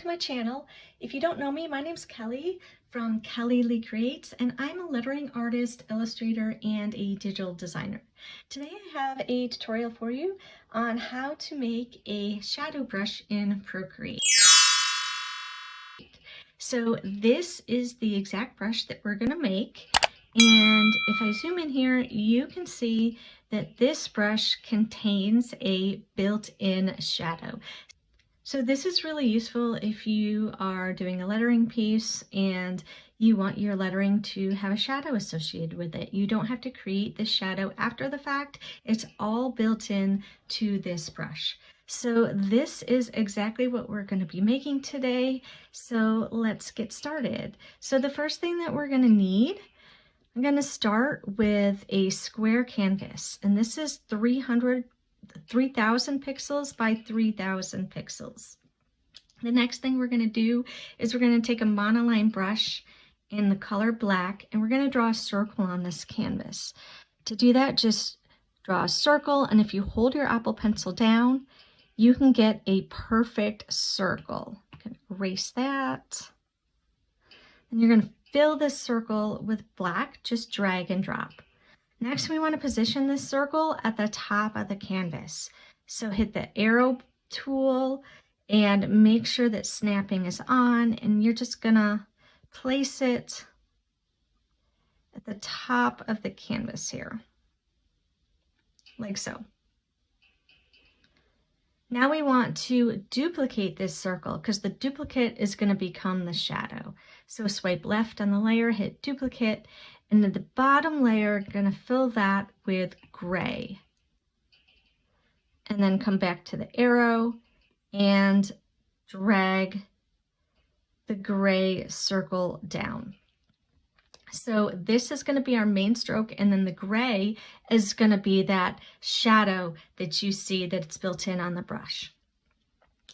to my channel. If you don't know me, my name's Kelly from Kelly Lee Creates, and I'm a lettering artist, illustrator, and a digital designer. Today I have a tutorial for you on how to make a shadow brush in Procreate. So this is the exact brush that we're going to make, and if I zoom in here, you can see that this brush contains a built-in shadow. So this is really useful if you are doing a lettering piece and you want your lettering to have a shadow associated with it. You don't have to create this shadow after the fact. It's all built in to this brush. So this is exactly what we're going to be making today. So let's get started. So the first thing that we're going to need, I'm going to start with a square canvas, and this is 3000 pixels by 3000 pixels. The next thing we're going to do is we're going to take a monoline brush in the color black, and we're going to draw a circle on this canvas. To do that, just draw a circle, and if you hold your Apple Pencil down, you can get a perfect circle. I'm going to erase that. And you're going to fill this circle with black, just drag and drop. Next, we want to position this circle at the top of the canvas. So hit the arrow tool and make sure that snapping is on, and you're just gonna place it at the top of the canvas here, like so. Now we want to duplicate this circle because the duplicate is going to become the shadow. So swipe left on the layer, hit duplicate, and then the bottom layer, going to fill that with gray. And then come back to the arrow and drag the gray circle down. So this is going to be our main stroke, and then the gray is going to be that shadow that you see that it's built in on the brush.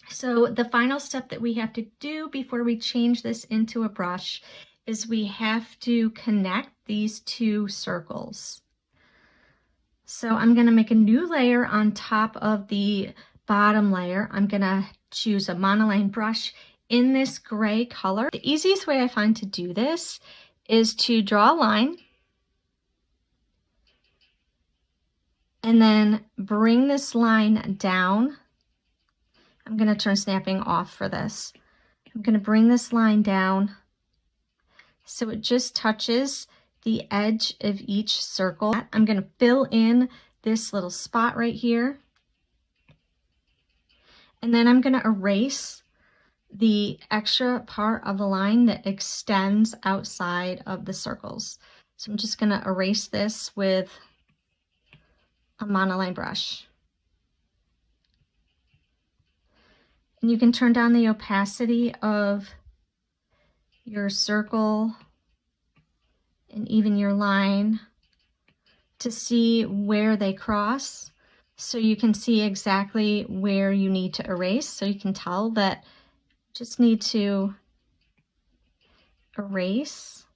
So the final step that we have to do before we change this into a brush is we have to connect these two circles. So I'm going to make a new layer on top of the bottom layer. I'm going to choose a monoline brush in this gray color. The easiest way I find to do this is to draw a line and then bring this line down. I'm going to turn snapping off for this. I'm going to bring this line down so it just touches the edge of each circle. I'm going to fill in this little spot right here, and then I'm going to erase the extra part of the line that extends outside of the circles. So I'm just going to erase this with a monoline brush. And you can turn down the opacity of your circle and even your line to see where they cross, so you can see exactly where you need to erase. So you can tell that just need to erase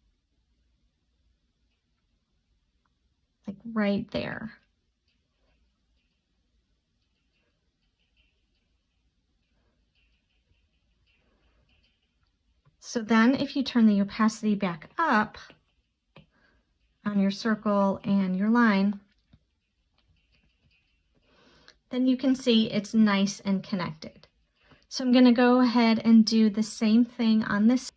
like right there. So then if you turn the opacity back up on your circle and your line, then you can see it's nice and connected. So I'm going to go ahead and do the same thing on this.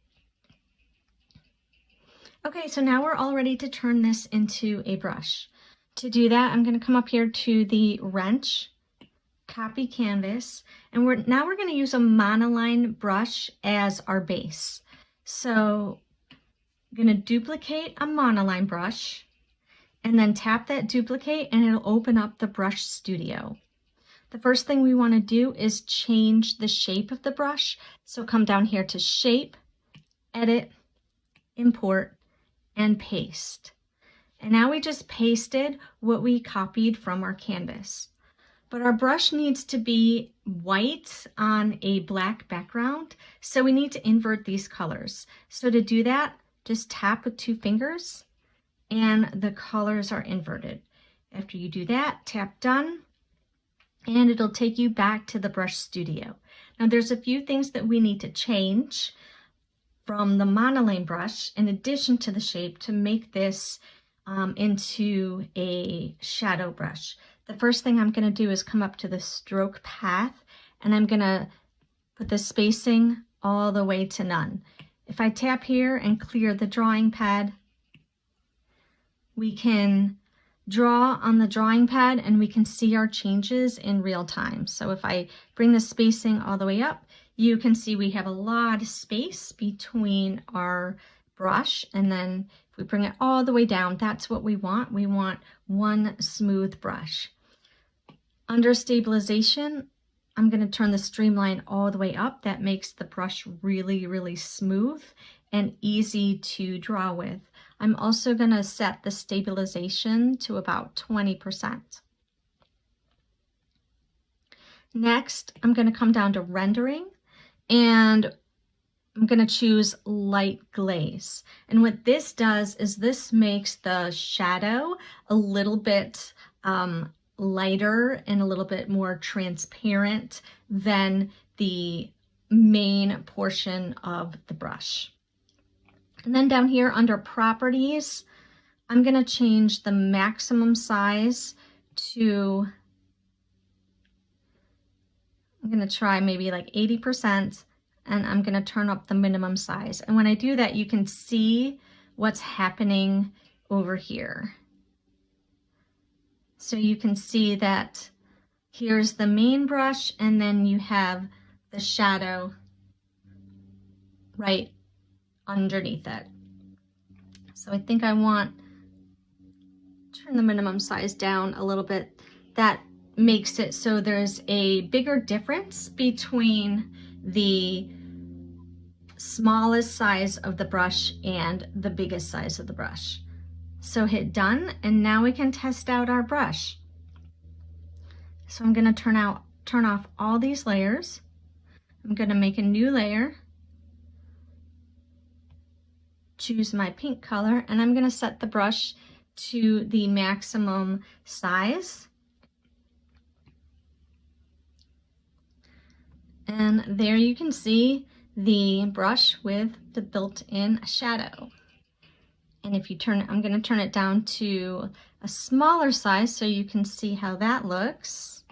Okay, so now we're all ready to turn this into a brush. To do that, I'm going to come up here to the wrench, copy canvas, and now we're going to use a monoline brush as our base. So I'm going to duplicate a monoline brush and then tap that duplicate, and it'll open up the brush studio. The first thing we want to do is change the shape of the brush. So come down here to Shape, Edit, Import, and Paste. And now we just pasted what we copied from our canvas. But our brush needs to be white on a black background, so we need to invert these colors. So to do that, just tap with 2 fingers, and the colors are inverted. After you do that, tap Done, and it'll take you back to the brush studio. Now there's a few things that we need to change from the monoline brush in addition to the shape to make this into a shadow brush. The first thing I'm going to do is come up to the stroke path, and I'm going to put the spacing all the way to none. If I tap here and clear the drawing pad, we can draw on the drawing pad and we can see our changes in real time. So if I bring the spacing all the way up, you can see we have a lot of space between our brush, and then if we bring it all the way down, that's what we want. We want one smooth brush. Under stabilization, I'm going to turn the streamline all the way up. That makes the brush really, really smooth and easy to draw with. I'm also going to set the stabilization to about 20%. Next, I'm going to come down to rendering, and I'm going to choose light glaze. And what this does is this makes the shadow a little bit lighter and a little bit more transparent than the main portion of the brush. And then down here under properties, I'm going to change the maximum size to, I'm going to try maybe like 80%, and I'm going to turn up the minimum size. And when I do that, you can see what's happening over here. So you can see that here's the main brush, and then you have the shadow right underneath it. So I think I want to turn the minimum size down a little bit. That makes it so there's a bigger difference between the smallest size of the brush and the biggest size of the brush. So hit done, and now we can test out our brush. So I'm going to turn off all these layers. I'm going to make a new layer, choose my pink color, and I'm going to set the brush to the maximum size. And there you can see the brush with the built-in shadow. And if you turn it, I'm going to turn it down to a smaller size so you can see how that looks.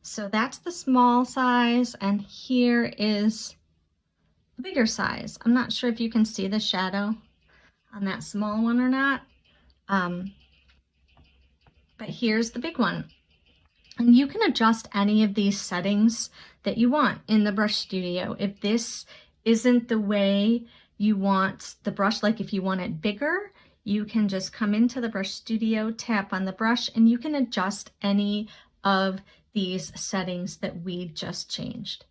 So that's the small size, and here is the bigger size. I'm not sure if you can see the shadow on that small one or not, but here's the big one. And you can adjust any of these settings that you want in the Brush Studio. If this isn't the way you want the brush, like if you want it bigger, you can just come into the Brush Studio, tap on the brush, and you can adjust any of these settings that we just changed.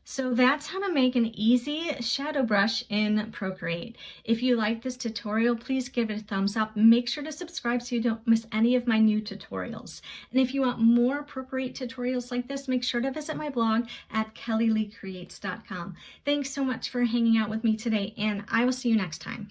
So that's how to make an easy shadow brush in Procreate. If you like this tutorial, please give it a thumbs up. Make sure to subscribe so you don't miss any of my new tutorials. And if you want more Procreate tutorials like this, make sure to visit my blog at kellyleecreates.com. Thanks so much for hanging out with me today, and I will see you next time.